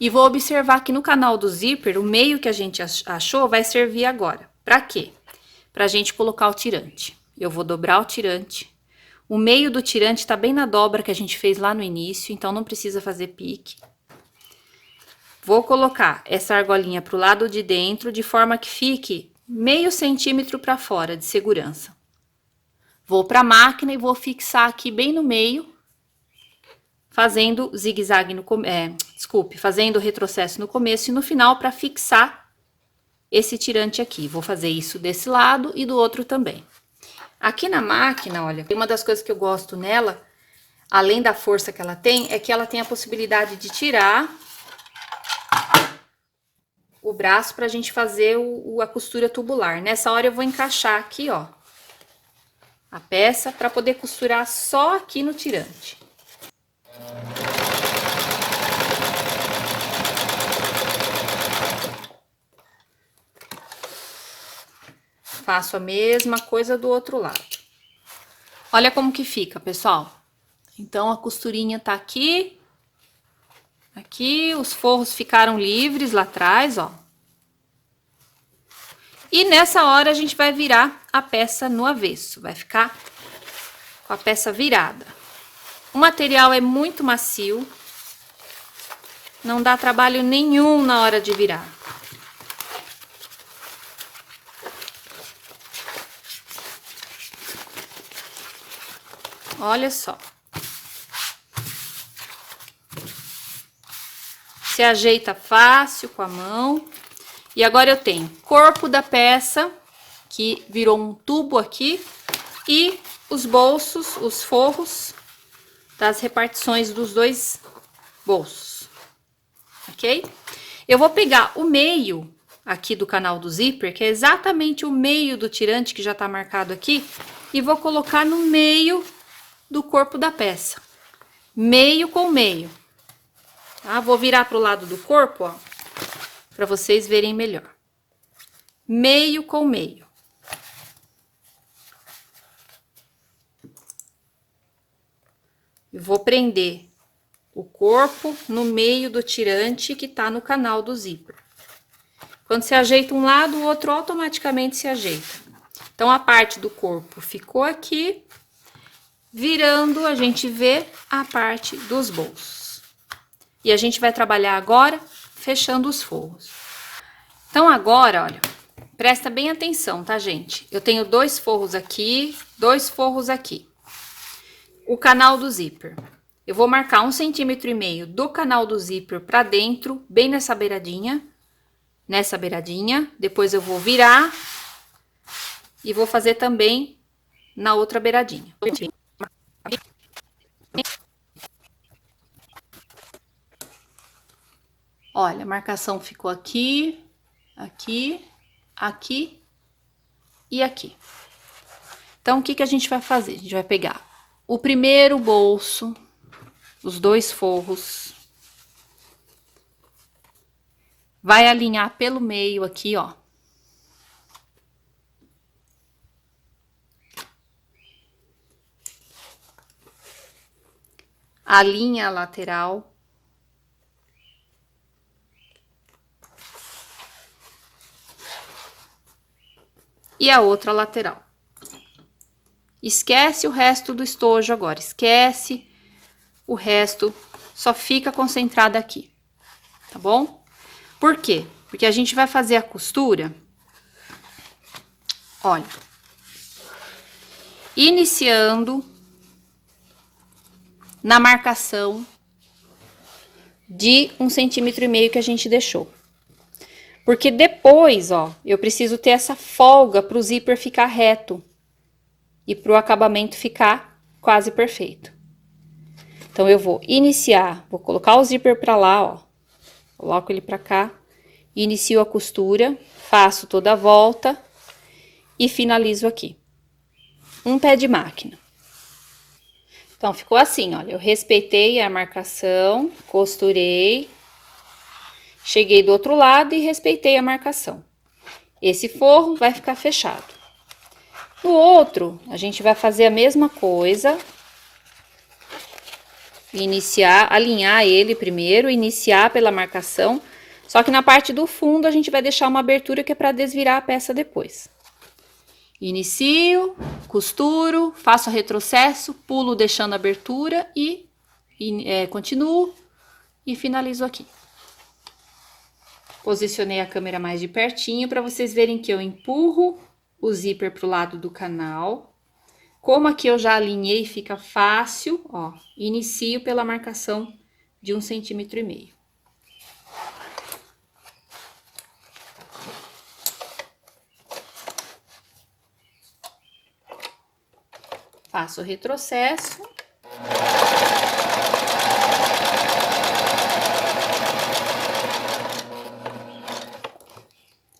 e vou observar que no canal do zíper, o meio que a gente achou vai servir agora. Para quê? Pra gente colocar o tirante. Eu vou dobrar o tirante. O meio do tirante tá bem na dobra que a gente fez lá no início, então não precisa fazer pique. Vou colocar essa argolinha pro lado de dentro, de forma que fique meio centímetro para fora de segurança. Vou para a máquina e vou fixar aqui bem no meio, fazendo zigue-zague no fazendo retrocesso no começo e no final para fixar esse tirante aqui. Vou fazer isso desse lado e do outro também. Aqui na máquina, olha, uma das coisas que eu gosto nela, além da força que ela tem, é que ela tem a possibilidade de tirar o braço pra gente fazer a costura tubular. Nessa hora eu vou encaixar aqui, ó, a peça para poder costurar só aqui no tirante. Faço a mesma coisa do outro lado. Olha como que fica, pessoal. Então, a costurinha tá aqui. Aqui, os forros ficaram livres lá atrás, ó. E nessa hora, a gente vai virar a peça no avesso. Vai ficar com a peça virada. O material é muito macio. Não dá trabalho nenhum na hora de virar. Olha só. Se ajeita fácil com a mão. E agora eu tenho corpo da peça, que virou um tubo aqui, e os bolsos, os forros das repartições dos dois bolsos, ok? Eu vou pegar o meio aqui do canal do zíper, que é exatamente o meio do tirante que já tá marcado aqui, e vou colocar no meio do corpo da peça, meio com meio, tá? Vou virar pro lado do corpo, ó, para vocês verem melhor. Meio com meio. Eu vou prender o corpo no meio do tirante que tá no canal do zíper. Quando se ajeita um lado, o outro automaticamente se ajeita. Então, a parte do corpo ficou aqui. Virando, a gente vê a parte dos bolsos. E a gente vai trabalhar agora fechando os forros. Então, agora, olha, presta bem atenção, tá, gente? Eu tenho dois forros aqui, dois forros aqui. O canal do zíper. Eu vou marcar 1,5 cm do canal do zíper pra dentro, bem nessa beiradinha. Nessa beiradinha. Depois eu vou virar e vou fazer também na outra beiradinha. Olha, a marcação ficou aqui, aqui, aqui e aqui. Então, o que que a gente vai fazer? A gente vai pegar o primeiro bolso, os dois forros, vai alinhar pelo meio aqui, ó. Alinha a lateral. E a outra lateral. Esquece o resto do estojo agora, esquece o resto, só fica concentrado aqui, tá bom? Por quê? Porque a gente vai fazer a costura, olha, iniciando na marcação de 1,5 cm que a gente deixou. Porque depois, ó, eu preciso ter essa folga para o zíper ficar reto e para o acabamento ficar quase perfeito. Então, eu vou iniciar, vou colocar o zíper para lá, ó, coloco ele para cá, inicio a costura, faço toda a volta e finalizo aqui. Um pé de máquina. Então, ficou assim, olha, eu respeitei a marcação, costurei, cheguei do outro lado e respeitei a marcação. Esse forro vai ficar fechado. No outro, a gente vai fazer a mesma coisa. Iniciar, alinhar ele primeiro, iniciar pela marcação. Só que na parte do fundo, a gente vai deixar uma abertura que é para desvirar a peça depois. Inicio, costuro, faço retrocesso, pulo deixando a abertura e continuo e finalizo aqui. Posicionei a câmera mais de pertinho para vocês verem que eu empurro o zíper pro lado do canal. Como aqui eu já alinhei, fica fácil, ó, inicio pela marcação de 1,5 cm. Faço o retrocesso.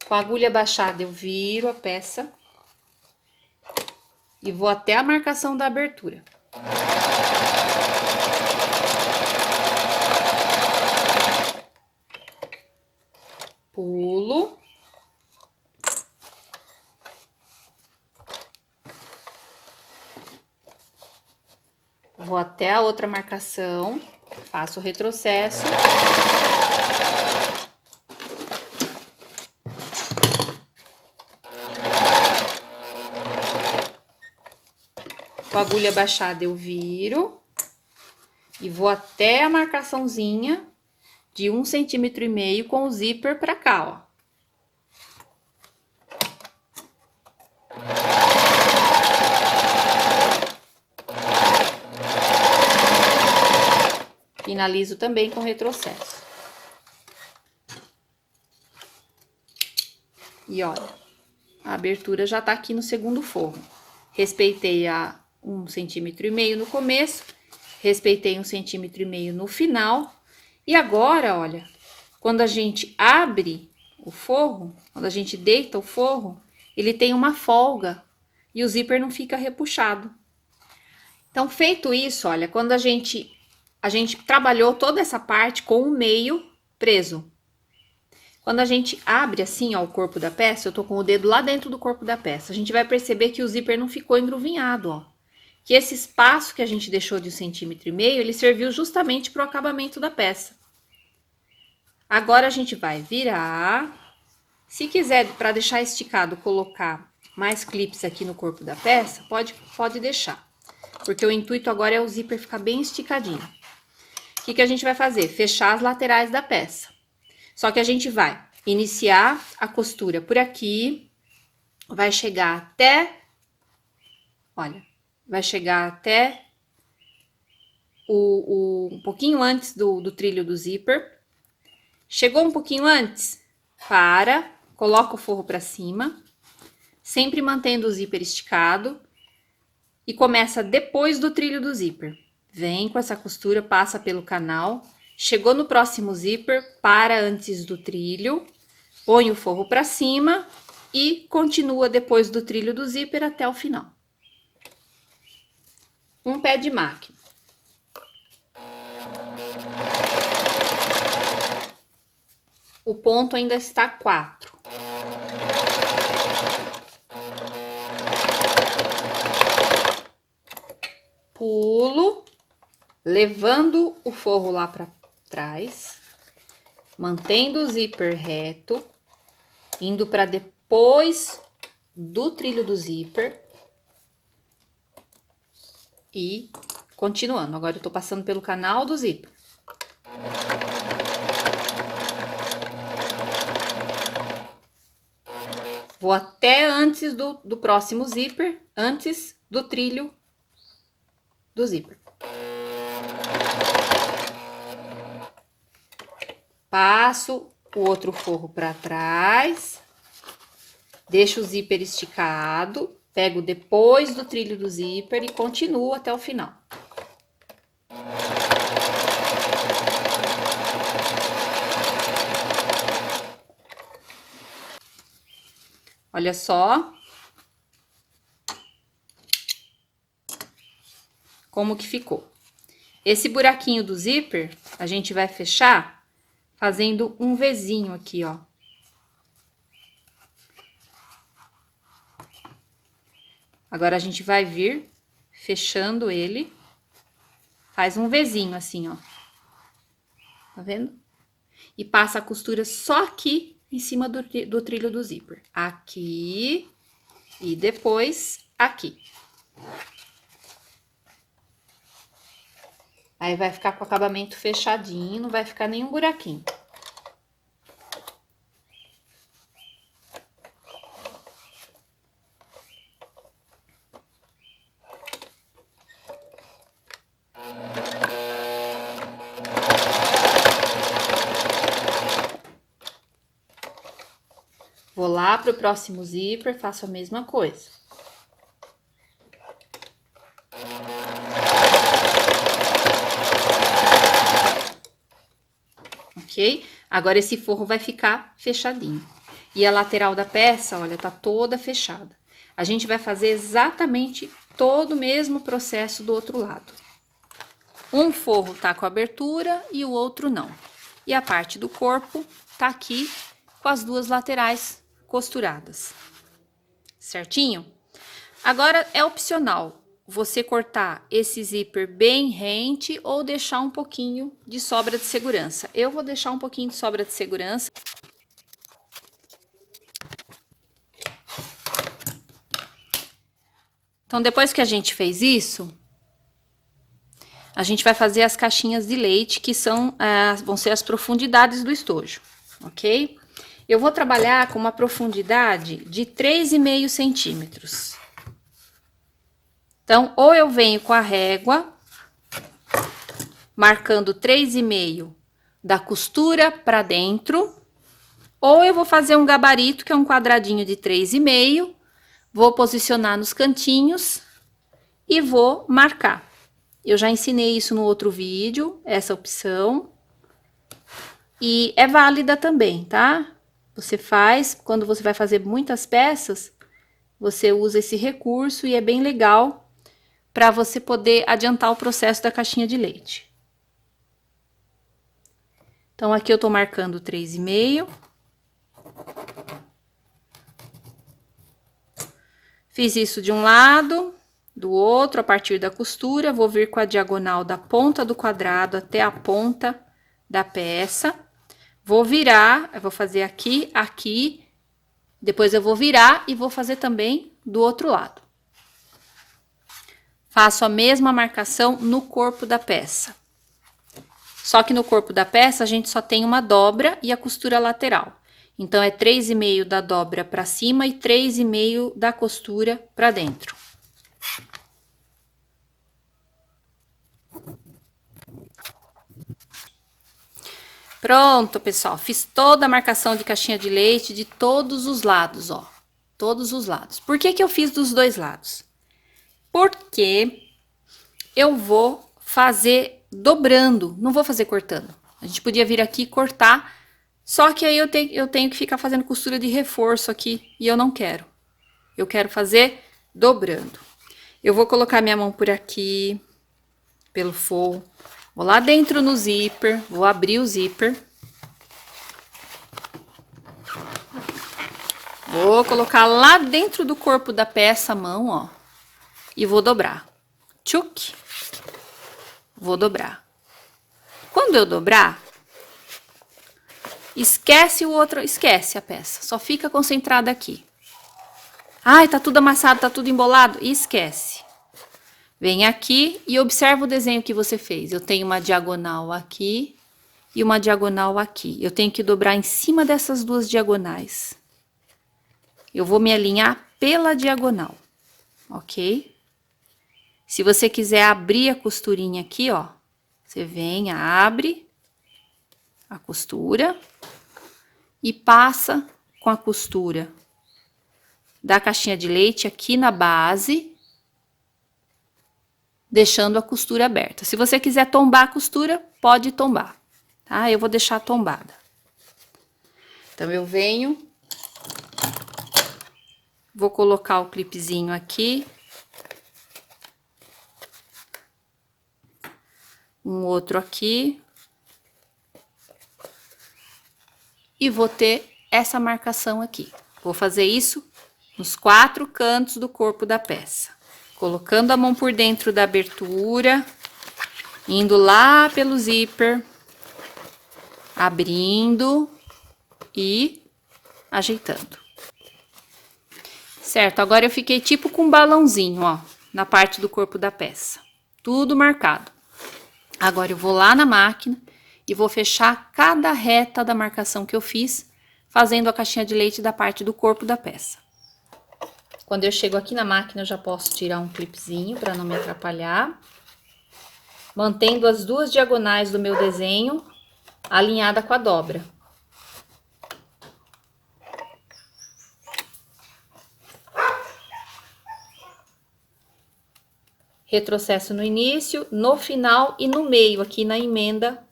Com a agulha baixada, eu viro a peça. e vou até a marcação da abertura. Pulo. Vou até a outra marcação, faço o retrocesso. Com a agulha baixada eu viro e vou até a marcaçãozinha de 1,5 cm com o zíper pra cá, ó. Finalizo também com retrocesso. E olha, a abertura já tá aqui no segundo forro. Respeitei a 1,5 cm no começo, respeitei 1,5 cm no final. E agora, olha, quando a gente abre o forro, quando a gente deita o forro, ele tem uma folga e o zíper não fica repuxado. Então, feito isso, olha, quando a gente trabalhou toda essa parte com o meio preso. Quando a gente abre assim, ó, o corpo da peça, eu tô com o dedo lá dentro do corpo da peça, a gente vai perceber que o zíper não ficou engruvinhado, ó. Que esse espaço que a gente deixou de 1,5 cm, ele serviu justamente para o acabamento da peça. Agora a gente vai virar. Se quiser, para deixar esticado, colocar mais clipes aqui no corpo da peça, pode deixar. Porque o intuito agora é o zíper ficar bem esticadinho. O que a gente vai fazer? Fechar as laterais da peça. Só que a gente vai iniciar a costura por aqui, vai chegar até, olha, vai chegar até um pouquinho antes do trilho do zíper. Chegou um pouquinho antes? Coloca o forro para cima, sempre mantendo o zíper esticado e começa depois do trilho do zíper. Vem com essa costura, passa pelo canal, chegou no próximo zíper, para antes do trilho, põe o forro para cima e continua depois do trilho do zíper até o final. Um pé de máquina. O ponto ainda está 4. Pulo, levando o forro lá para trás, mantendo o zíper reto, indo para depois do trilho do zíper e continuando. Agora eu tô passando pelo canal do zíper. Vou até antes do próximo zíper, antes do trilho do zíper. Passo o outro forro para trás, deixo o zíper esticado, pego depois do trilho do zíper e continuo até o final. Olha só como que ficou. Esse buraquinho do zíper, a gente vai fechar fazendo um Vzinho aqui, ó. Agora, a gente vai vir fechando ele, faz um Vzinho assim, ó. Tá vendo? E passa a costura só aqui em cima do trilho do zíper. Aqui e depois aqui. Aí, vai ficar com o acabamento fechadinho, não vai ficar nenhum buraquinho. Vou lá pro próximo zíper, faço a mesma coisa. Ok? Agora, esse forro vai ficar fechadinho. E a lateral da peça, olha, tá toda fechada. A gente vai fazer exatamente todo o mesmo processo do outro lado. Um forro tá com abertura e o outro não. E a parte do corpo tá aqui com as duas laterais costuradas. Certinho? Agora é opcional você cortar esse zíper bem rente ou deixar um pouquinho de sobra de segurança. Eu vou deixar um pouquinho de sobra de segurança. Então, depois que a gente fez isso, a gente vai fazer as caixinhas de leite, que vão ser as profundidades do estojo, ok? Eu vou trabalhar com uma profundidade de 3,5 centímetros. Então, ou eu venho com a régua, marcando 3,5 da costura para dentro, ou eu vou fazer um gabarito, que é um quadradinho de 3,5, vou posicionar nos cantinhos e vou marcar. Eu já ensinei isso no outro vídeo, essa opção. E é válida também, tá? Você faz, quando você vai fazer muitas peças, você usa esse recurso e é bem legal para você poder adiantar o processo da caixinha de leite. Então, aqui eu tô marcando 3,5. Fiz isso de um lado, do outro, a partir da costura, vou vir com a diagonal da ponta do quadrado até a ponta da peça. Vou virar, eu vou fazer aqui, aqui, depois eu vou virar e vou fazer também do outro lado. Faço a mesma marcação no corpo da peça. Só que no corpo da peça a gente só tem uma dobra e a costura lateral. Então, é 3,5 da dobra para cima e 3,5 da costura para dentro. Pronto, pessoal. Fiz toda a marcação de caixinha de leite de todos os lados, ó. Todos os lados. Por que que eu fiz dos dois lados? Porque eu vou fazer dobrando, não vou fazer cortando. A gente podia vir aqui e cortar, só que aí eu tenho que ficar fazendo costura de reforço aqui e eu não quero. Eu quero fazer dobrando. Eu vou colocar minha mão por aqui, pelo forro. Vou lá dentro no zíper, vou abrir o zíper. Vou colocar lá dentro do corpo da peça a mão, ó. E vou dobrar. Tchuc. Vou dobrar. Quando eu dobrar, esquece a peça. Só fica concentrada aqui. Ai, tá tudo amassado, tá tudo embolado. Esquece. Vem aqui e observa o desenho que você fez. Eu tenho uma diagonal aqui e uma diagonal aqui. Eu tenho que dobrar em cima dessas duas diagonais. Eu vou me alinhar pela diagonal, ok? Se você quiser abrir a costurinha aqui, ó, você vem, abre a costura e passa com a costura da caixinha de leite aqui na base, deixando a costura aberta. Se você quiser tombar a costura, pode tombar, tá? Eu vou deixar tombada. Então, eu venho, vou colocar o clipezinho aqui, um outro aqui, e vou ter essa marcação aqui. Vou fazer isso nos 4 cantos do corpo da peça, colocando a mão por dentro da abertura, indo lá pelo zíper, abrindo e ajeitando. Certo, agora eu fiquei tipo com um balãozinho, ó, na parte do corpo da peça. Tudo marcado. Agora eu vou lá na máquina e vou fechar cada reta da marcação que eu fiz, fazendo a caixinha de leite da parte do corpo da peça. Quando eu chego aqui na máquina, eu já posso tirar um clipezinho para não me atrapalhar. Mantendo as duas diagonais do meu desenho alinhada com a dobra. Retrocesso no início, no final e no meio, aqui na emenda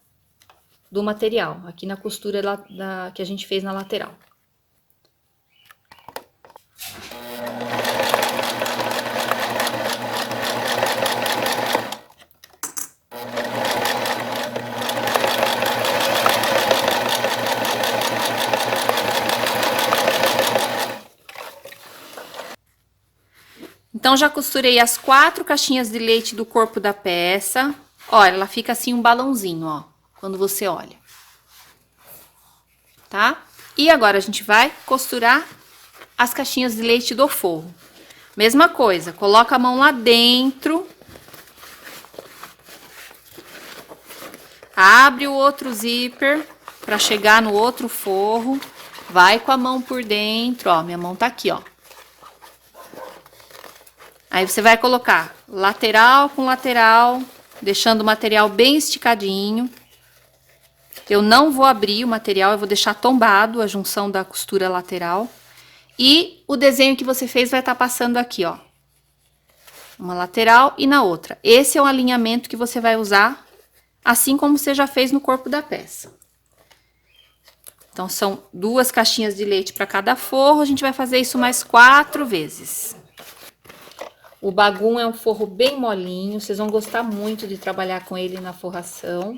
do material, aqui na costura que a gente fez na lateral. Então, já costurei as 4 caixinhas de leite do corpo da peça. Olha, ela fica assim um balãozinho, ó, quando você olha. Tá? E agora a gente vai costurar as caixinhas de leite do forro. Mesma coisa, coloca a mão lá dentro. Abre o outro zíper para chegar no outro forro. Vai com a mão por dentro, ó, minha mão tá aqui, ó. Aí você vai colocar lateral com lateral, deixando o material bem esticadinho. Eu não vou abrir o material, eu vou deixar tombado a junção da costura lateral. E o desenho que você fez vai estar passando aqui, ó. Uma lateral e na outra. Esse é o alinhamento que você vai usar, assim como você já fez no corpo da peça. Então, são 2 caixinhas de leite para cada forro. A gente vai fazer isso mais 4 vezes. O bagum é um forro bem molinho. Vocês vão gostar muito de trabalhar com ele na forração.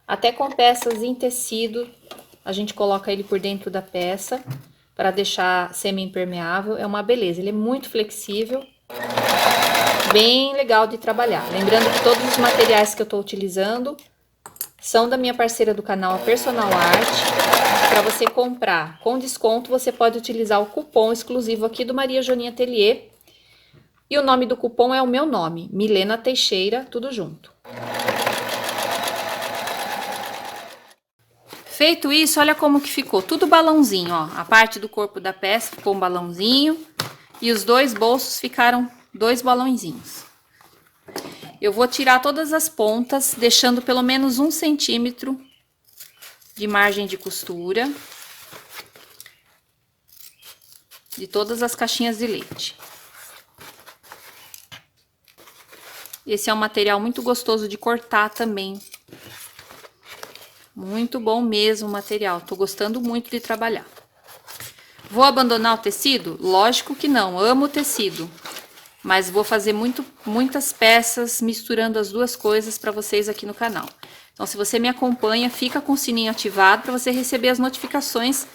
Até com peças em tecido, a gente coloca ele por dentro da peça para deixar semi-impermeável. É uma beleza. Ele é muito flexível. Bem legal de trabalhar. Lembrando que todos os materiais que eu estou utilizando são da minha parceira do canal, a Personal Art. Para você comprar com desconto, você pode utilizar o cupom exclusivo aqui do Maria Joaninha Atelier. E o nome do cupom é o meu nome, Milena Teixeira, tudo junto. Feito isso, olha como que ficou, tudo balãozinho, ó. A parte do corpo da peça ficou um balãozinho e os 2 bolsos ficaram 2 balãozinhos. Eu vou tirar todas as pontas, deixando pelo menos 1 centímetro de margem de costura de todas as caixinhas de leite. Esse é um material muito gostoso de cortar também. Muito bom mesmo o material, tô gostando muito de trabalhar. Vou abandonar o tecido? Lógico que não, amo o tecido. Mas vou fazer muitas peças misturando as 2 coisas para vocês aqui no canal. Então, se você me acompanha, fica com o sininho ativado para você receber as notificações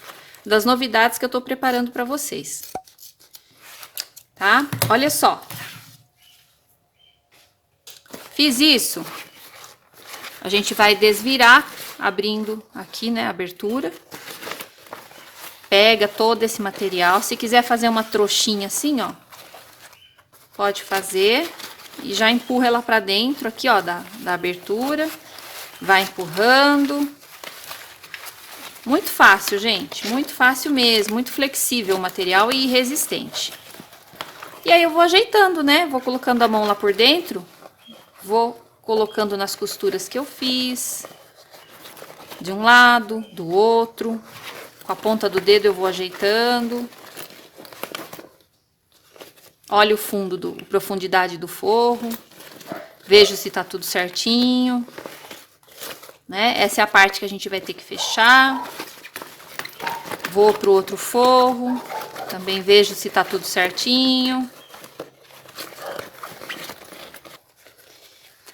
das novidades que eu tô preparando para vocês. Tá? Olha só. Fiz isso. A gente vai desvirar, abrindo aqui, né, a abertura. Pega todo esse material. Se quiser fazer uma trouxinha assim, ó, pode fazer. E já empurra ela pra dentro aqui, ó, da abertura. Vai empurrando. Muito fácil, gente. Muito fácil mesmo. Muito flexível o material e resistente. E aí eu vou ajeitando, né? Vou colocando a mão lá por dentro. Vou colocando nas costuras que eu fiz. De um lado, do outro. Com a ponta do dedo eu vou ajeitando. Olha o fundo, a profundidade do forro. Vejo se tá tudo certinho. Né? Essa é a parte que a gente vai ter que fechar. Vou pro outro forro. Também vejo se tá tudo certinho.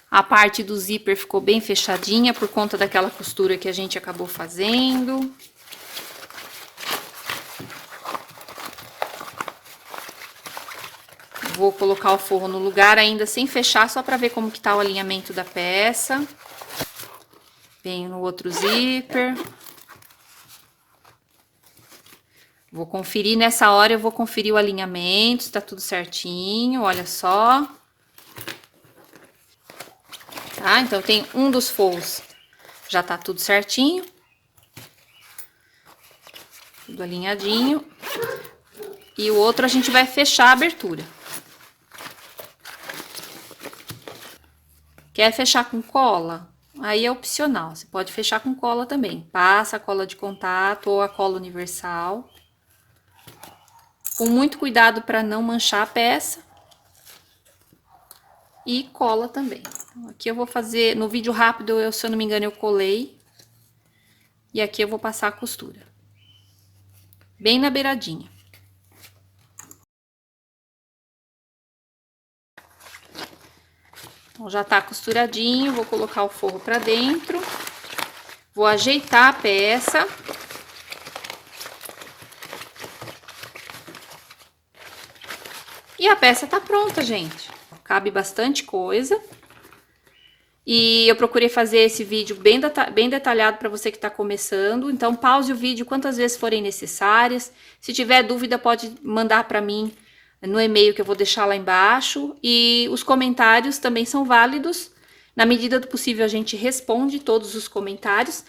A parte do zíper ficou bem fechadinha por conta daquela costura que a gente acabou fazendo. Vou colocar o forro no lugar ainda sem fechar, só para ver como que tá o alinhamento da peça. Venho no outro zíper. Vou conferir, nessa hora eu vou conferir o alinhamento, se tá tudo certinho, olha só. Tá? Então, tem um dos forros, já tá tudo certinho. Tudo alinhadinho. E o outro a gente vai fechar a abertura. Quer fechar com cola? Aí é opcional, você pode fechar com cola também. Passa a cola de contato ou a cola universal. Com muito cuidado para não manchar a peça. E cola também. Então, aqui eu vou fazer, no vídeo rápido, se eu não me engano, eu colei. E aqui eu vou passar a costura. Bem na beiradinha. Então, já tá costuradinho, vou colocar o forro pra dentro. Vou ajeitar a peça. E a peça tá pronta, gente. Cabe bastante coisa. E eu procurei fazer esse vídeo bem detalhado para você que está começando. Então, pause o vídeo quantas vezes forem necessárias. Se tiver dúvida, pode mandar para mim no e-mail que eu vou deixar lá embaixo. E os comentários também são válidos. Na medida do possível, a gente responde todos os comentários.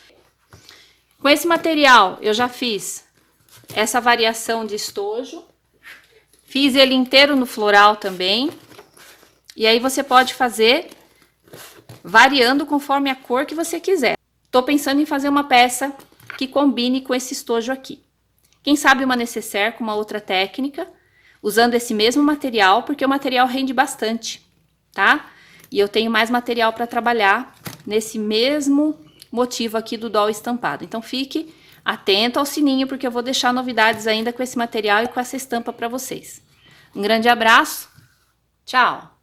Com esse material, eu já fiz essa variação de estojo. Fiz ele inteiro no floral também. E aí você pode fazer variando conforme a cor que você quiser. Tô pensando em fazer uma peça que combine com esse estojo aqui. Quem sabe uma necessaire com uma outra técnica, usando esse mesmo material, porque o material rende bastante, tá? E eu tenho mais material para trabalhar nesse mesmo motivo aqui do doll estampado. Então fique atento ao sininho, porque eu vou deixar novidades ainda com esse material e com essa estampa para vocês. Um grande abraço, tchau!